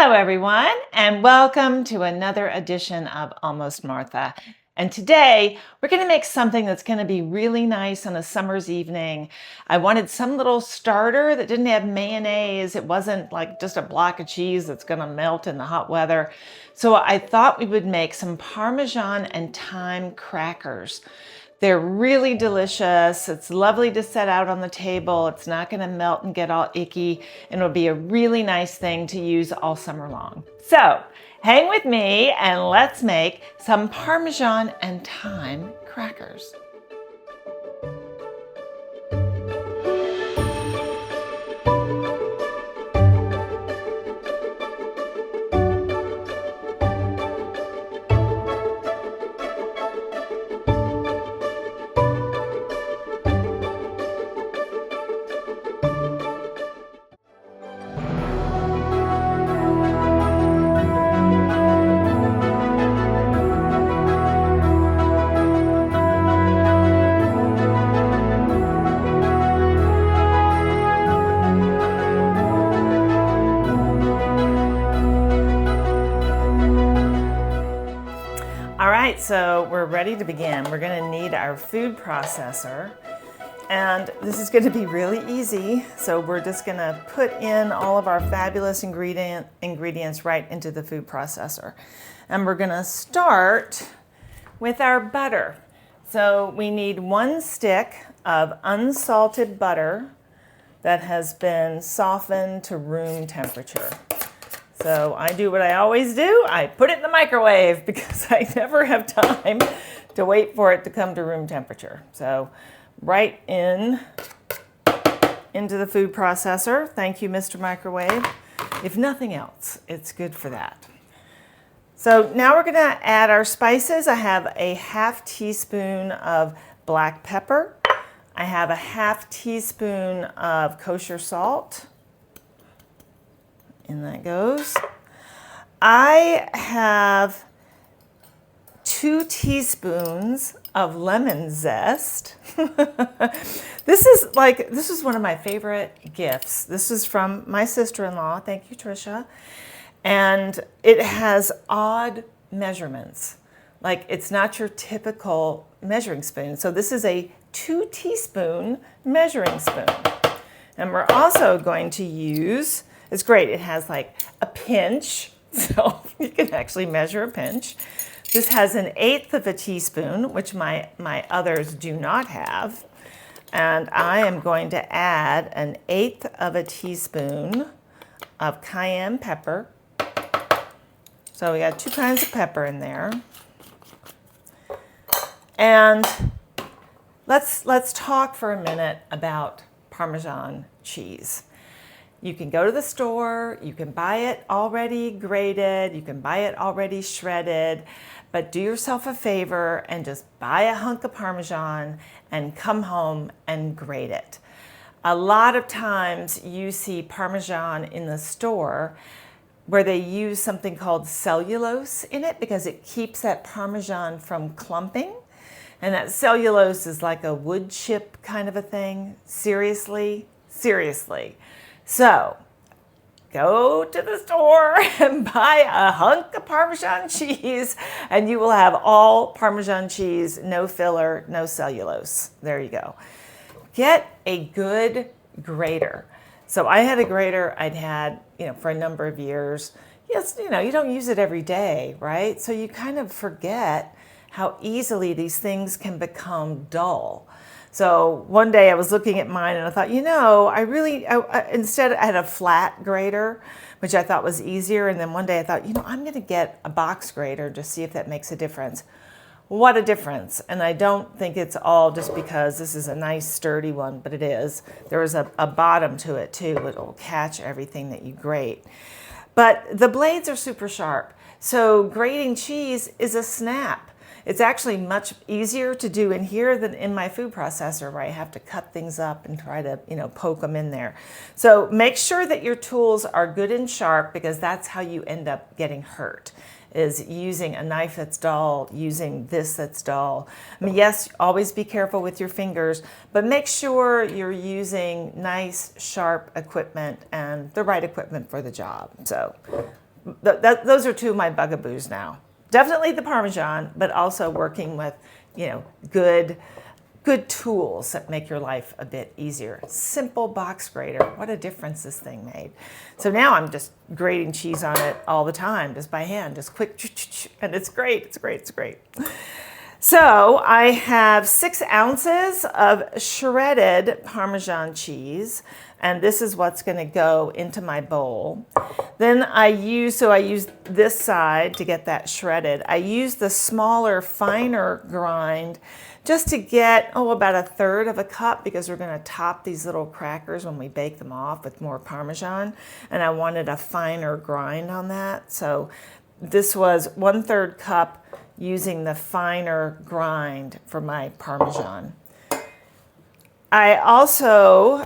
Hello, everyone, and welcome to another edition of Almost Martha. And today we're going to make something that's going to be really nice on a summer's evening. I wanted some little starter that didn't have mayonnaise. It wasn't like just a block of cheese that's going to melt in the hot weather. So I thought we would make some Parmesan and thyme crackers. They're really delicious. It's lovely to set out on the table. It's not going to melt and get all icky, and it'll be a really nice thing to use all summer long. So hang with me and let's make some Parmesan and thyme crackers. All right, so we're ready to begin. We're going to need our food processor, and this is going to be really easy. So we're just going to put in all of our fabulous ingredients right into the food processor. And we're going to start with our butter. So we need 1 stick of unsalted butter that has been softened to room temperature. So I do what I always do. I put it in the microwave because I never have time to wait for it to come to room temperature. So right into the food processor. Thank you, Mr. Microwave. If nothing else, it's good for that. So now we're going to add our spices. I have a 1/2 teaspoon of black pepper. I have a 1/2 teaspoon of kosher salt. In that goes. I have 2 teaspoons of lemon zest. This is one of my favorite gifts. This is from my sister-in-law. Thank you, Trisha. And it has odd measurements. Like, it's not your typical measuring spoon. So this is a 2 teaspoon measuring spoon. And we're also going to use, it's great, it has like a pinch, so you can actually measure a pinch. This has 1/8 of a teaspoon, which my others do not have. And I am going to add 1/8 of a teaspoon of cayenne pepper. So we got 2 kinds of pepper in there. And let's talk for a minute about Parmesan cheese. You can go to the store, you can buy it already grated, you can buy it already shredded, but do yourself a favor and just buy a hunk of Parmesan and come home and grate it. A lot of times you see Parmesan in the store where they use something called cellulose in it because it keeps that Parmesan from clumping. And that cellulose is like a wood chip kind of a thing. Seriously. So go to the store and buy a hunk of Parmesan cheese and you will have all Parmesan cheese, no filler, no cellulose. There you go. Get a good grater. So I had a grater I'd had, for a number of years. Yes, you don't use it every day, right? So you kind of forget how easily these things can become dull. So one day I was looking at mine and I thought, instead I had a flat grater, which I thought was easier. And then one day I thought, I'm going to get a box grater to see if that makes a difference. What a difference. And I don't think it's all just because this is a nice sturdy one, but it is. There is a bottom to it too. It'll catch everything that you grate. But the blades are super sharp. So grating cheese is a snap. It's actually much easier to do in here than in my food processor where I have to cut things up and try to, poke them in there. So make sure that your tools are good and sharp because that's how you end up getting hurt, is using a knife that's dull, using this that's dull. I mean, yes, always be careful with your fingers, but make sure you're using nice, sharp equipment and the right equipment for the job. So those are two of my bugaboos now. Definitely the Parmesan, but also working with, good tools that make your life a bit easier. Simple box grater. What a difference this thing made. So now I'm just grating cheese on it all the time, just by hand, just quick, and it's great. It's great. It's great. So I have 6 ounces of shredded Parmesan cheese, and this is what's going to go into my bowl. Then I use this side to get that shredded. I use the smaller, finer grind just to get, about 1/3 of a cup, because we're going to top these little crackers when we bake them off with more Parmesan, and I wanted a finer grind on that. So this was 1/3 cup using the finer grind for my Parmesan. I also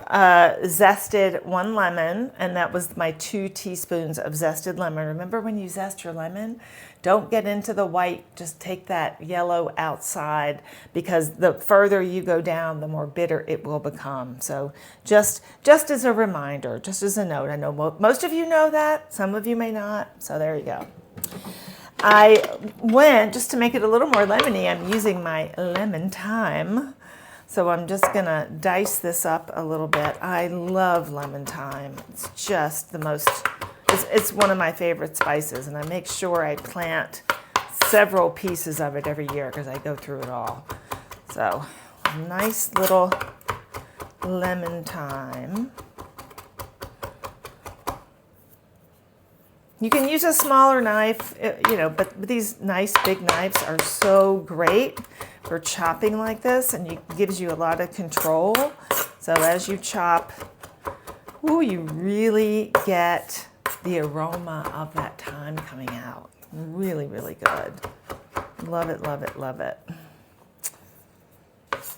zested 1 lemon, and that was my 2 teaspoons of zested lemon. Remember, when you zest your lemon, don't get into the white, just take that yellow outside, because the further you go down, the more bitter it will become. So just as a reminder, just as a note, I know most of you know that, some of you may not, so there you go. I went, just to make it a little more lemony, I'm using my lemon thyme. So I'm just gonna dice this up a little bit. I love lemon thyme. It's just the most, it's one of my favorite spices, and I make sure I plant several pieces of it every year because I go through it all. So nice little lemon thyme. You can use a smaller knife, but these nice big knives are so great for chopping like this, and it gives you a lot of control. So as you chop, you really get the aroma of that thyme coming out. Really, really good. Love it, love it, love it.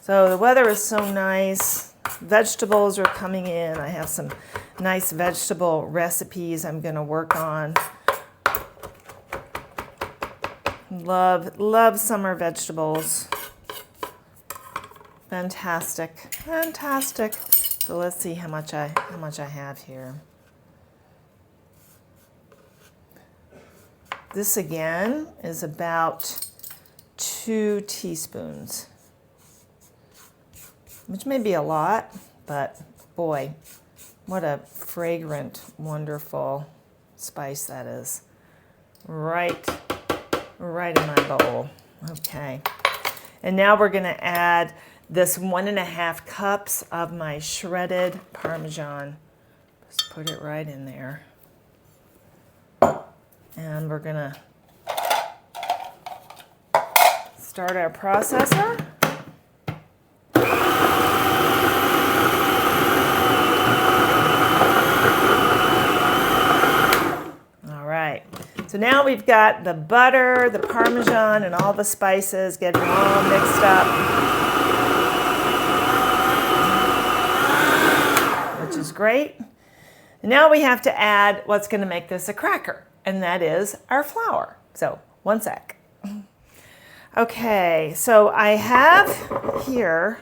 So the weather is so nice. Vegetables are coming in. I have some nice vegetable recipes I'm going to work on. Love summer vegetables. Fantastic, fantastic. So let's see how much I have here. This again is about 2 teaspoons, which may be a lot, but boy, what a fragrant, wonderful spice that is. Right in my bowl. Okay. And now we're going to add this 1.5 cups of my shredded Parmesan. Just put it right in there. And we're going to start our processor. So now we've got the butter, the Parmesan, and all the spices getting all mixed up, which is great. And now we have to add what's going to make this a cracker, and that is our flour. So 1 sec. Okay, so I have here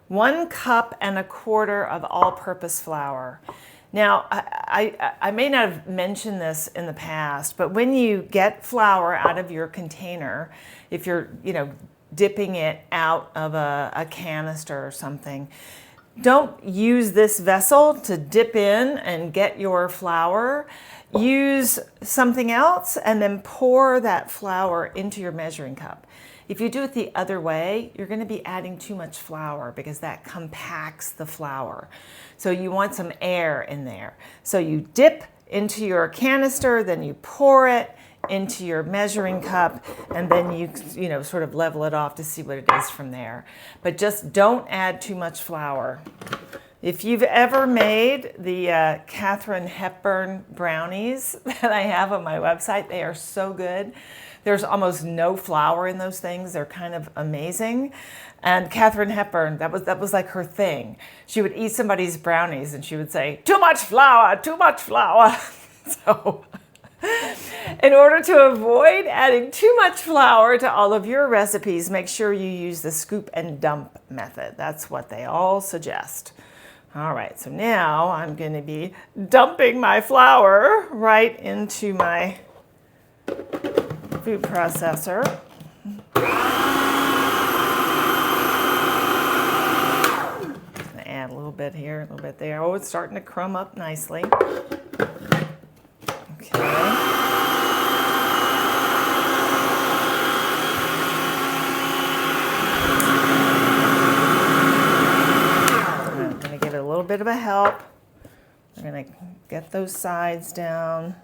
1 cup and 1/4 of all-purpose flour. Now, I may not have mentioned this in the past, but when you get flour out of your container, if you're, dipping it out of a canister or something, don't use this vessel to dip in and get your flour. Use something else and then pour that flour into your measuring cup. If you do it the other way, you're going to be adding too much flour because that compacts the flour. So you want some air in there. So you dip into your canister, then you pour it into your measuring cup, and then you sort of level it off to see what it is from there. But just don't add too much flour. If you've ever made the Katharine Hepburn brownies that I have on my website, they are so good. There's almost no flour in those things. They're kind of amazing. And Katharine Hepburn, that was like her thing. She would eat somebody's brownies and she would say, "Too much flour, too much flour." So in order to avoid adding too much flour to all of your recipes, make sure you use the scoop and dump method. That's what they all suggest. All right, so now I'm going to be dumping my flour right into my food processor. Add a little bit here, a little bit there. Oh, it's starting to crumb up nicely. Okay. I'm going to give it a little bit of a help. I'm going to get those sides down.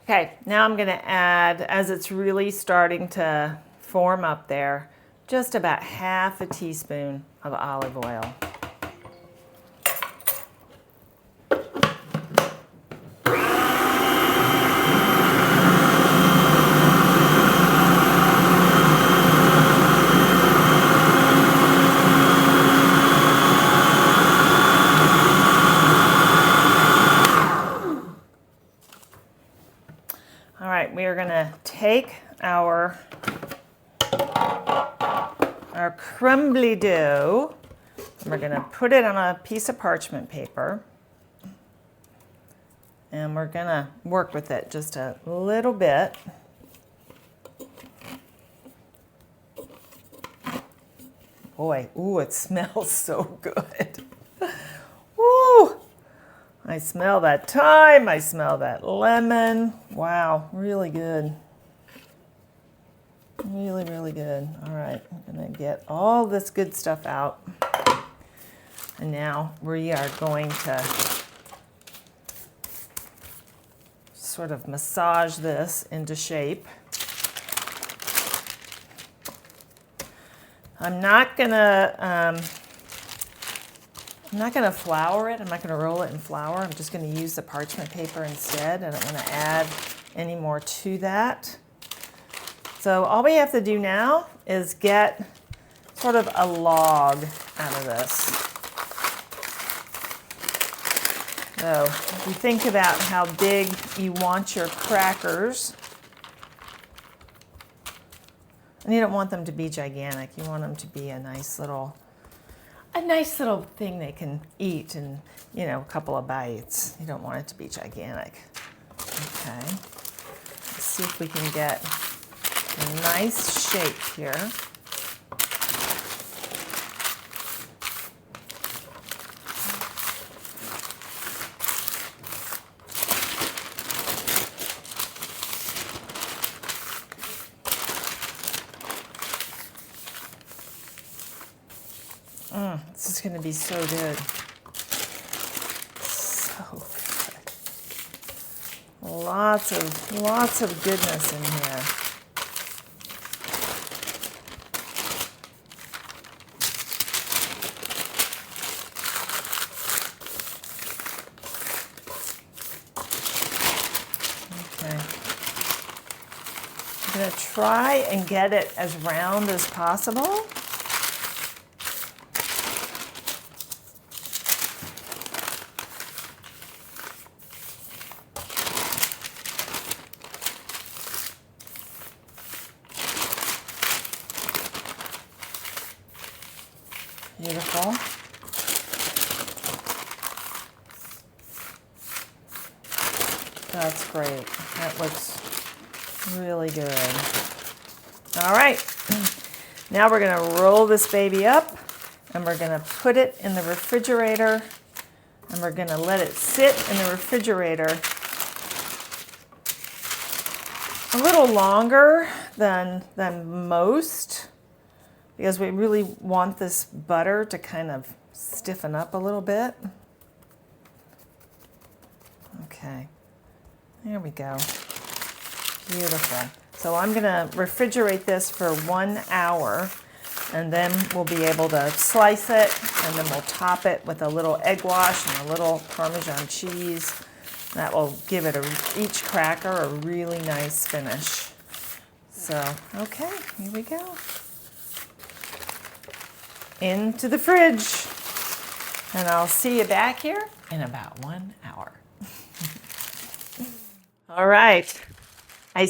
Okay, now I'm going to add, as it's really starting to form up there, just about half a teaspoon of olive oil. All right, we are going to take our crumbly dough, and we're going to put it on a piece of parchment paper, and we're going to work with it just a little bit. Boy, ooh, it smells so good. Woo! I smell that thyme, I smell that lemon. Wow, really good. Really, really good. All right, I'm gonna get all this good stuff out. And now we are going to sort of massage this into shape. I'm not gonna flour it. I'm not gonna roll it in flour. I'm just gonna use the parchment paper instead. I don't wanna add any more to that. So all we have to do now is get sort of a log out of this. So if you think about how big you want your crackers, and you don't want them to be gigantic. You want them to be a nice little thing they can eat in, a couple of bites. You don't want it to be gigantic. Okay. Let's see if we can get a nice shape here. This is going to be so good. So good. Lots of goodness in here. Okay. I'm going to try and get it as round as possible. Beautiful. That's great. That looks really good. All right. Now we're going to roll this baby up, and we're going to put it in the refrigerator, and we're going to let it sit in the refrigerator a little longer than most, because we really want this butter to kind of stiffen up a little bit. Okay, there we go. Beautiful. So I'm gonna refrigerate this for 1 hour, and then we'll be able to slice it, and then we'll top it with a little egg wash and a little Parmesan cheese. That will give it each cracker a really nice finish. So, okay, here we go. Into the fridge. And I'll see you back here in about 1 hour. All right. I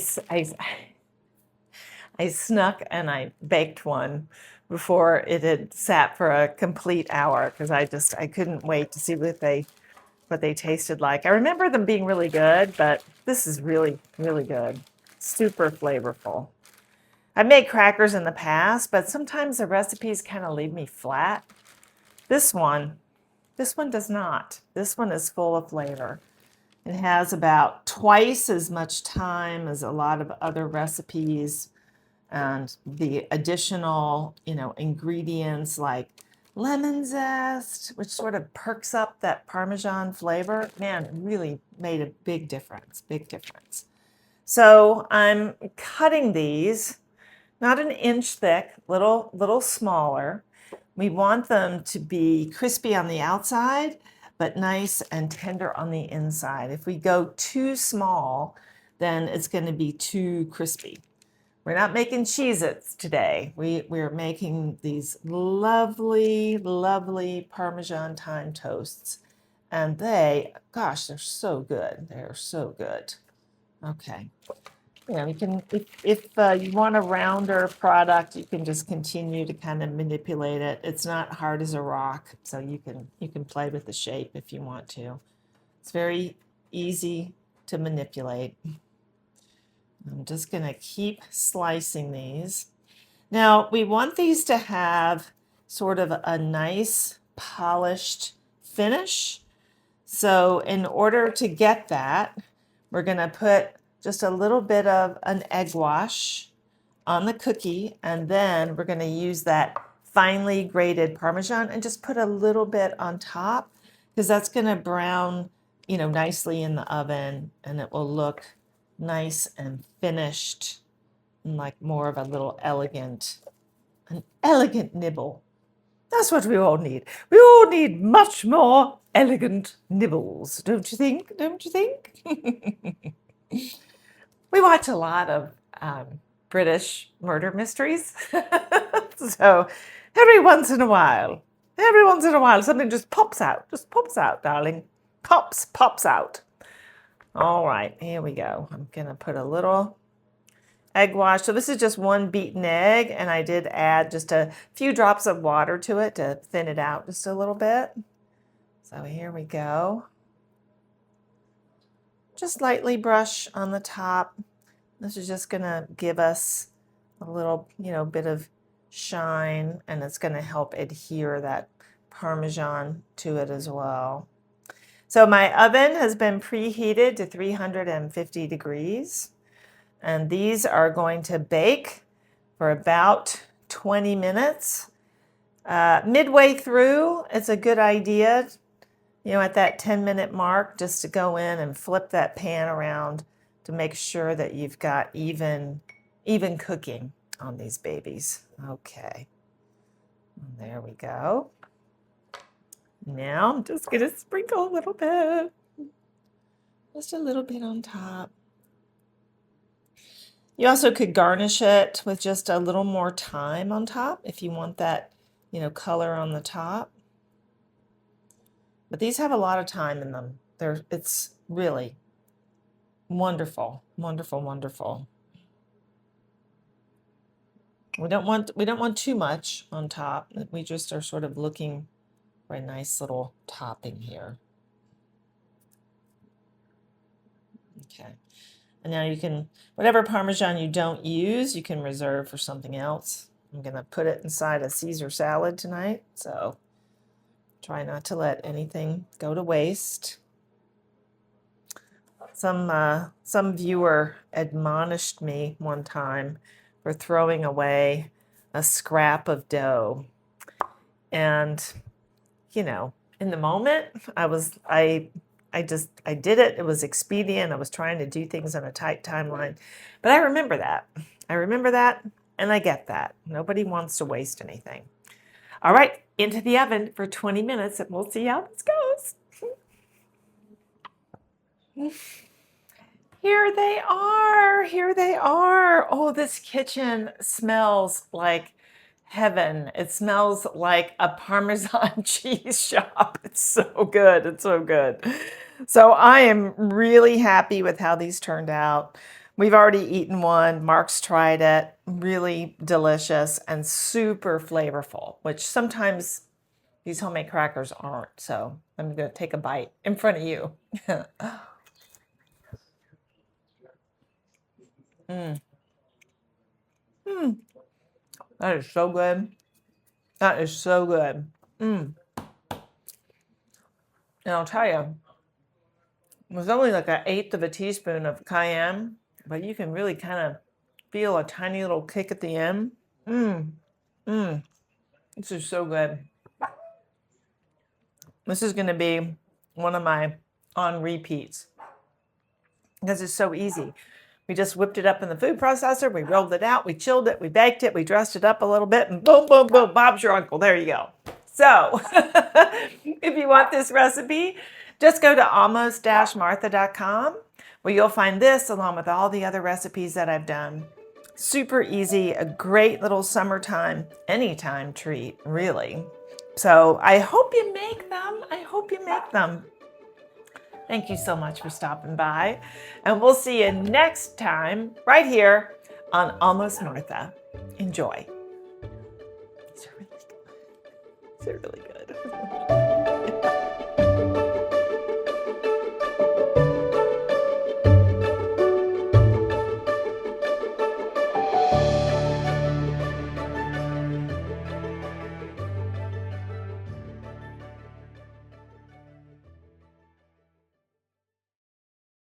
snuck and I baked one before it had sat for a complete hour because I couldn't wait to see what they tasted like. I remember them being really good, but this is really, really good. Super flavorful. I've made crackers in the past, but sometimes the recipes kind of leave me flat. This one does not. This one is full of flavor. It has about twice as much time as a lot of other recipes, and the additional, ingredients like lemon zest, which sort of perks up that Parmesan flavor, man, it really made a big difference, big difference. So I'm cutting these, not an inch thick, little smaller. We want them to be crispy on the outside, but nice and tender on the inside. If we go too small, then it's going to be too crispy. We're not making Cheez-Its today. We're making these lovely, lovely Parmesan Thyme toasts. And they're so good. They're so good. Okay. You can, if you want a rounder product, you can just continue to kind of manipulate it. It's not hard as a rock, so you can play with the shape if you want to. It's very easy to manipulate. I'm just going to keep slicing these. Now, we want these to have sort of a nice polished finish. So in order to get that, we're going to put just a little bit of an egg wash on the cookie, and then we're going to use that finely grated Parmesan and just put a little bit on top, because that's going to brown, nicely in the oven, and it will look nice and finished and like more of an elegant nibble. That's what we all need. We all need much more elegant nibbles, don't you think? Don't you think? We watch a lot of British murder mysteries. So every once in a while, something just pops out, darling. Pops out. All right, here we go. I'm going to put a little egg wash. So this is just one beaten egg, and I did add just a few drops of water to it to thin it out just a little bit. So here we go. Just lightly brush on the top. This is just going to give us a little, bit of shine, and it's going to help adhere that Parmesan to it as well. So my oven has been preheated to 350 degrees, and these are going to bake for about 20 minutes. Midway through, it's a good idea, at that 10-minute mark, just to go in and flip that pan around to make sure that you've got even cooking on these babies. Okay, there we go. Now I'm just going to sprinkle a little bit, just a little bit on top. You also could garnish it with just a little more thyme on top if you want that, color on the top. But these have a lot of thyme in them. It's really wonderful, wonderful, wonderful. We don't want too much on top. We just are sort of looking for a nice little topping here. Okay. And now you can, whatever Parmesan you don't use, you can reserve for something else. I'm going to put it inside a Caesar salad tonight, so try not to let anything go to waste. Some viewer admonished me one time for throwing away a scrap of dough. And, in the moment, I did it. It was expedient. I was trying to do things on a tight timeline. But I remember that. And I get that. Nobody wants to waste anything. All right, into the oven for 20 minutes, and we'll see how this goes. Here they are. Oh, this kitchen smells like heaven. It smells like a Parmesan cheese shop. It's so good. It's so good. So I am really happy with how these turned out. We've already eaten one. Mark's tried it. Really delicious and super flavorful, which sometimes these homemade crackers aren't. So I'm going to take a bite in front of you. That is so good. That is so good. And I'll tell you, it was only like 1/8 of a teaspoon of cayenne, but you can really kind of feel a tiny little kick at the end. This is so good. This is going to be one of my on repeats because it's so easy. We just whipped it up in the food processor. We rolled it out. We chilled it. We baked it. We dressed it up a little bit and boom, boom, boom. Bob's your uncle. There you go. So if you want this recipe, just go to almost-martha.com where you'll find this along with all the other recipes that I've done. Super easy, a great little summertime, anytime treat, really. So I hope you make them. I hope you make them. Thank you so much for stopping by. And we'll see you next time right here on Almost Martha. Enjoy. These are really good. These are really good.